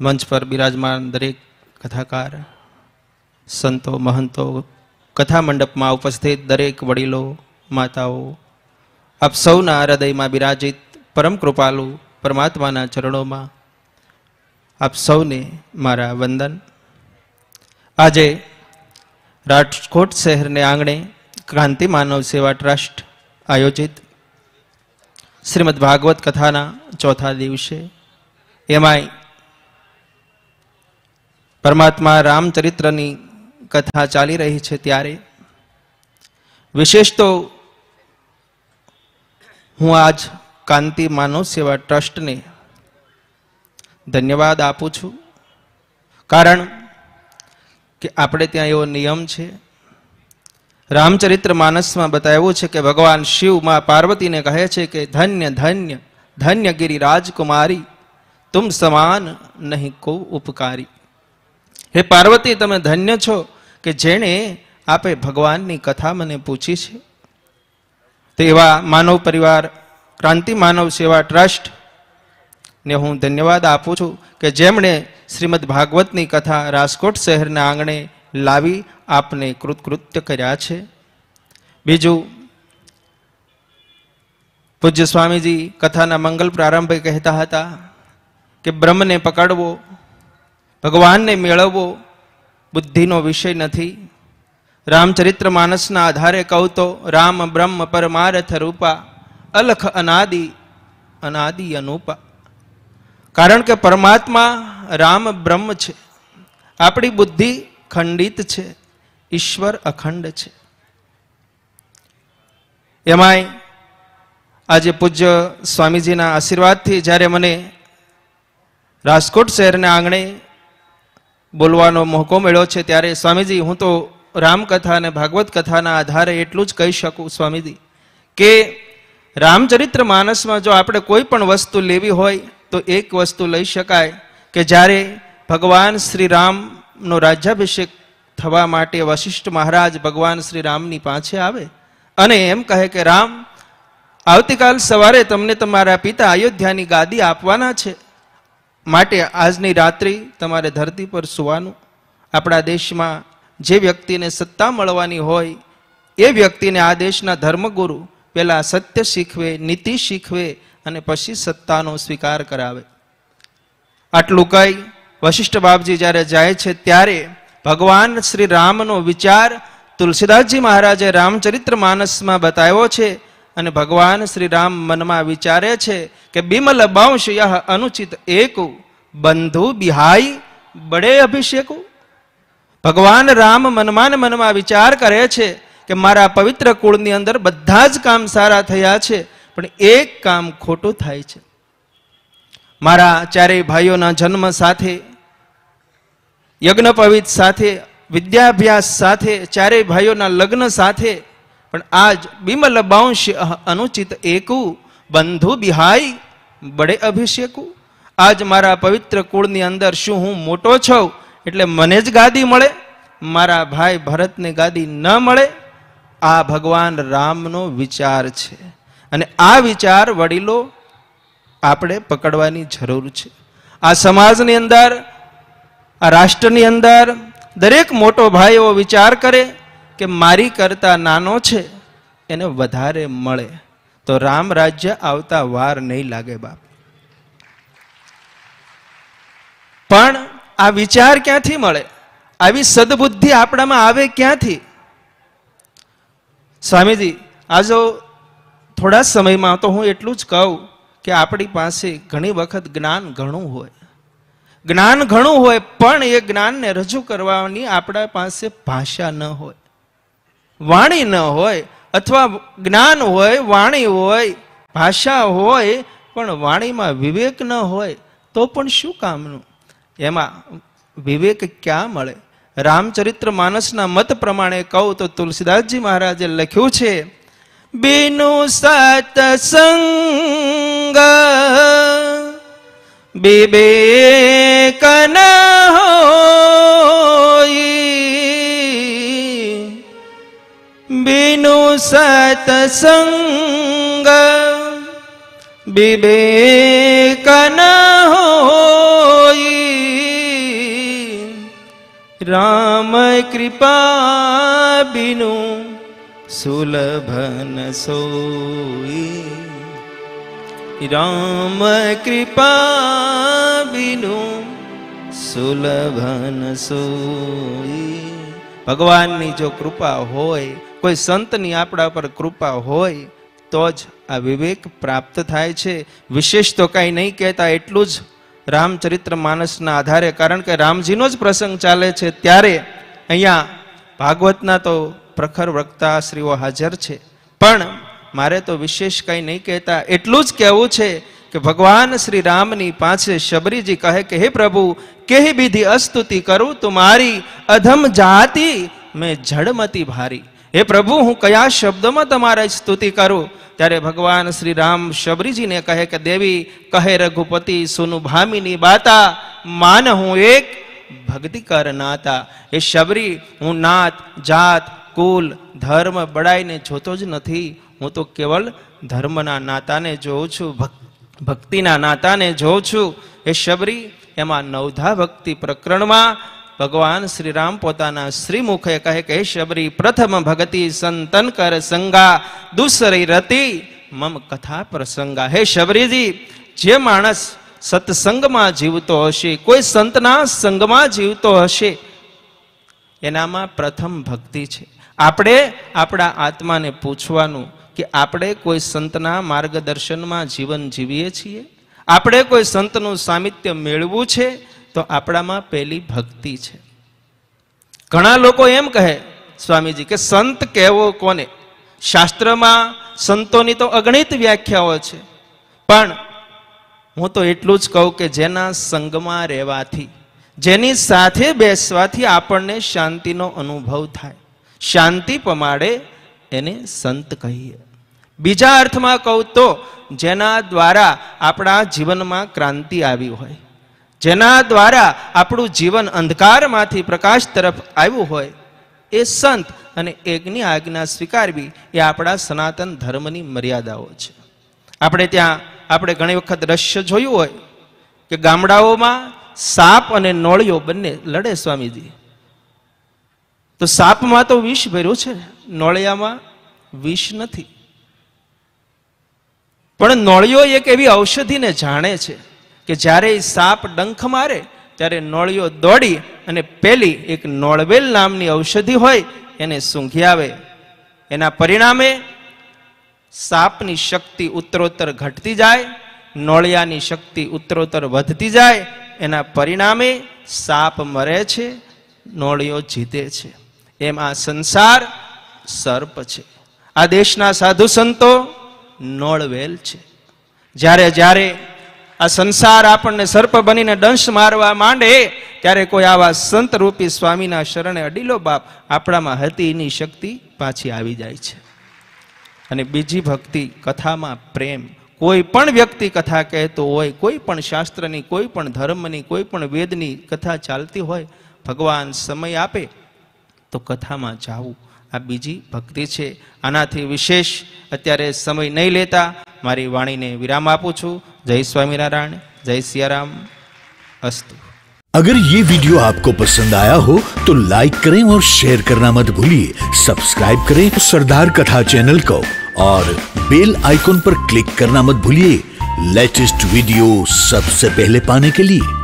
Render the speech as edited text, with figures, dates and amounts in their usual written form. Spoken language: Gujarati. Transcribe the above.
મંચ પર બિરાજમાન દરેક કથાકાર, સંતો, મહંતો, કથા મંડપમાં ઉપસ્થિત દરેક વડીલો, માતાઓ, આપ સૌના હૃદયમાં બિરાજિત પરમ કૃપાલુ પરમાત્માના ચરણોમાં આપ સૌને મારા વંદન. આજે રાજકોટ શહેરને આંગણે ક્રાંતિ માનવ સેવા ટ્રસ્ટ આયોજિત શ્રીમદ ભાગવત કથાના ચોથા દિવસે એમાંય પરમાત્મા રામચરિત્રની કથા ચાલી રહી છે, ત્યારે વિશેષ તો હું આજ કાંતિ માનવ સેવા ટ્રસ્ટને ધન્યવાદ આપું છું. કારણ કે આપણે ત્યાં એવો નિયમ છે, રામચરિત્ર માનસમાં બતાવ્યું છે કે ભગવાન શિવ માં પાર્વતીને કહે છે કે ધન્ય ધન્ય ધન્ય ગિરી રાજકુમારી, તુમ સમાન નહીં કો ઉપકારી. હે પાર્વતી, તમે ધન્ય છો કે જેણે આપે ભગવાનની કથા મને પૂછી છે. તો એવા માનવ પરિવાર ક્રાંતિ માનવ સેવા ટ્રસ્ટ ને હું ધન્યવાદ આપું છું કે જેમણે શ્રીમદ ભાગવતની કથા રાજકોટ શહેરના આંગણે લાવી આપને કૃતકૃત્ય કર્યા છે. બીજું, પૂજ્ય સ્વામીજી કથાના મંગલ પ્રારંભે કહેતા હતા કે બ્રહ્મને પકડવો, ભગવાનને મેળવવો બુદ્ધિનો વિષય નથી. રામચરિત્ર માનસના આધારે કહું તો રામ બ્રહ્મ પરમાર્થ રૂપા, અલખ અનાદિ અનાદિ અનુપા. કારણ કે પરમાત્મા રામ બ્રહ્મ છે, આપણી બુદ્ધિ ખંડિત છે, ઈશ્વર અખંડ છે. એમાંય આજે પૂજ્ય સ્વામીજીના આશીર્વાદથી જ્યારે મને રાજકોટ શહેરના આંગણે બોલવાનો મોકો મળ્યો છે, ત્યારે સ્વામીજી, હું તો રામકથા અને ભાગવત કથાના આધારે એટલું જ કહી શકું સ્વામીજી કે રામચરિત્ર માનસમાં જો આપણે કોઈ પણ વસ્તુ લેવી હોય તો એક વસ્તુ લઈ શકાય કે જ્યારે ભગવાન શ્રી રામનો રાજ્યાભિષેક થવા માટે વશિષ્ઠ મહારાજ ભગવાન શ્રી રામની પાસે આવે અને એમ કહે કે રામ, આવતીકાલ સવારે તમને તમારા પિતા અયોધ્યાની ગાદી આપવાના છે, માટે આજની રાત્રિ તમારે ધરતી પર સુવાનું. આપણા દેશમાં જે વ્યક્તિને સત્તા મળવાની હોય એ વ્યક્તિને આ દેશના ધર્મગુરુ પહેલા સત્ય શીખવે, નીતિ શીખવે અને પછી સત્તાનો સ્વીકાર કરાવે. આટલું કઈ વશિષ્ઠ બાપજી જ્યારે જાય છે ત્યારે ભગવાન શ્રી રામનો વિચાર તુલસીદાસજી મહારાજે રામચરિત્ર માનસમાં બતાવ્યો છે. અને ભગવાન શ્રી રામ મનમાં વિચારે છે કે બિમલ બાંશ યહ અનુચિત એકુ, બંધુ બિહાઈ બડે અભિષેકુ. ભગવાન રામ મનમાં ને મનમાં વિચાર કરે છે કે મારા પવિત્ર કુળની અંદર બધા જ કામ સારા થયા છે, પણ એક કામ ખોટું થાય છે. મારા ચારેય ભાઈઓના જન્મ સાથે, યજ્ઞપવિત સાથે, વિદ્યાભ્યાસ સાથે, ચારેય ભાઈઓના લગ્ન સાથે, પણ આજ બિમલ બાંશ અનુચિત એકુ, બંધુ બિહાઈ બડે અભિષેકુ. આજ મારા પવિત્ર કુળની અંદર શું હું મોટો છું એટલે મને જ ગાદી મળે, મારા ભાઈ ભરતને ગાદી ન મળે? આ ભગવાન રામનો વિચાર છે. અને આ વિચાર વડીલો આપણે પકડવાની જરૂર છે. આ સમાજની અંદર, આ રાષ્ટ્રની અંદર દરેક મોટો ભાઈ એવો વિચાર કરે કે મારી કરતા નાનો છે એને વધારે મળે, તો રામ રાજ્ય આવતા વાર નહીં લાગે બાપ. પણ આ વિચાર ક્યાંથી મળે? આવી સદબુદ્ધિ આપણામાં આવે ક્યાંથી? સ્વામીજી, આજો થોડા સમયમાં તો હું એટલું જ કહું કે આપણી પાસે ઘણી વખત જ્ઞાન ઘણું હોય, જ્ઞાન ઘણું હોય, પણ એ જ્ઞાનને રજૂ કરવાની આપણા પાસે ભાષા ન હોય, વાણી ન હોય. અથવા જ્ઞાન હોય, વાણી હોય, ભાષા હોય, પણ વાણીમાં વિવેક ન હોય તો પણ શું કામનું? એમાં વિવેક ક્યાં મળે? રામચરિત્ર માનસના મત પ્રમાણે કહું તો તુલસીદાસજી મહારાજે લખ્યું છે, બિનુ સતસંગ વિવેક ન હોઈ, બિનુ સતસંગ વિવેક ન હોઈ, राम कृपा बिनु सुलभ न सोई, राम कृपा बिनु सुलभ न सोई। ભગવાનની જો કૃપા હોય, કોઈ સંતની આપણા પર કૃપા હોય તો જ આ વિવેક પ્રાપ્ત થાય છે. વિશેષ તો કાંઈ નહીં કહેતા, એટલું જ રામચરિત્ર માનસના આધારે, કારણ કે રામજીનો જ પ્રસંગ ચાલે છે ત્યારે અહીંયા ભાગવતના તો પ્રખર વક્તાશ્રીઓ હાજર છે, પણ મારે તો વિશેષ કંઈ નહીં કહેતા, એટલું જ કહેવું છે કે ભગવાન શ્રી રામની પાસે શબરીજી કહે કે હે પ્રભુ, કેહી વિધિ અસ્તુતિ કરું તુમારી, અધમ જાતિ મેં જડમતી ભારી. હે પ્રભુ, હું કયા શબ્દોમાં તમારી સ્તુતિ કરું? ત્યારે ભગવાન શ્રી રામ શબરીજીને કહે કે દેવી કહે રઘુપતિ સુનુ ભામિની બાતા, માન હું એક ભક્તિ કર નાતા. એ શબરી, હું નાત જાત કુલ ધર્મ બડાઈને જોતો જ નથી, હું તો કેવલ ધર્મના નાતાને જોઉં છું, ભક્તિના નાતાને જોઉં છું. એ શબરી, એમાં નવધા ભક્તિ પ્રકરણમાં ભગવાન શ્રી રામ પોતાના શ્રીમુખે કહે કે હે શબરી, પ્રથમ ભગતિ સંતન કર સંગા, દુસરી રતિ મમ કથા પ્રસંગા. હે શબરીજી, જે માણસ સત્સંગમાં જીવતો હશે, કોઈ સંતના સંગમાં જીવતો હશે, એનામાં પ્રથમ ભક્તિ છે. આપણે આપણા આત્માને પૂછવાનું કે આપણે કોઈ સંતના માર્ગદર્શનમાં જીવન જીવીએ છીએ? આપણે કોઈ સંતનું સામિત્ય મેળવું છે તો આપણામાં પહેલી ભક્તિ છે. ઘણા લોકો એમ કહે સ્વામીજી કે સંત કહેવો કોને? શાસ્ત્રમાં સંતોની તો અગણિત વ્યાખ્યાઓ છે, પણ હું તો એટલું જ કહું કે જેના સંગમાં રહેવાથી, જેની સાથે બેસવાથી આપણને શાંતિનો અનુભવ થાય, શાંતિ પમાડે, એને સંત કહીએ. બીજા અર્થમાં કહું તો જેના દ્વારા આપણા જીવનમાં ક્રાંતિ આવી હોય, જેના દ્વારા આપણું જીવન અંધકારમાંથી પ્રકાશ તરફ આવ્યું હોય, એ સંત. અને એકની આજ્ઞા સ્વીકારવી એ આપણા સનાતન ધર્મની મર્યાદાઓ છે. આપણે ઘણી વખત દ્રશ્ય જોયું હોય કે ગામડાઓમાં સાપ અને નોળિયો બંને લડે સ્વામીજી. તો સાપમાં તો વિષ ભર્યું છે, નોળિયામાં વિષ નથી. પણ નોળિયો એક એવી ઔષધિને જાણે છે કે જ્યારે સાપ ડંખ મારે ત્યારે નોળિયો દોડી અને પેલી એક નોળવેલ નામની ઔષધિ હોય એને સૂંઘી આવે. એના પરિણામે સાપની શક્તિ ઉત્તરોત્તર ઘટતી જાય, નોળિયાની શક્તિ ઉત્તરોત્તર વધતી જાય. એના પરિણામે સાપ મરે છે, નોળિયો જીતે છે. એમ આ સંસાર સર્પ છે, આ દેશના સાધુ સંતો નોળવેલ છે. જ્યારે જ્યારે આ સંસાર આપણને સર્પ બનીને દંશ મારવા માંડે ત્યારે કોઈ આવા સંત રૂપી સ્વામીના શરણે અડીલો બાપ, આપણામાં હતી એની શક્તિ પાછી આવી જાય છે. અને બીજી ભક્તિ, કથામાં પ્રેમ. કોઈ પણ વ્યક્તિ કથા કહેતો હોય, કોઈ પણ શાસ્ત્રની, કોઈ પણ ધર્મની, કોઈ પણ વેદની કથા ચાલતી હોય, ભગવાન સમય આપે તો કથામાં જાવું, આ બીજી ભક્તિ છે. આનાથી વિશેષ અત્યારે સમય નહીં લેતા મારી વાણીને વિરામ આપું છું. જય स्वामीनारायण, जय सियाराम, अस्तु। अगर ये वीडियो आपको पसंद आया हो तो लाइक करें और शेयर करना मत भूलिए। सब्सक्राइब करें सरदार कथा चैनल को और बेल आइकॉन पर क्लिक करना मत भूलिए लेटेस्ट वीडियो सबसे पहले पाने के लिए।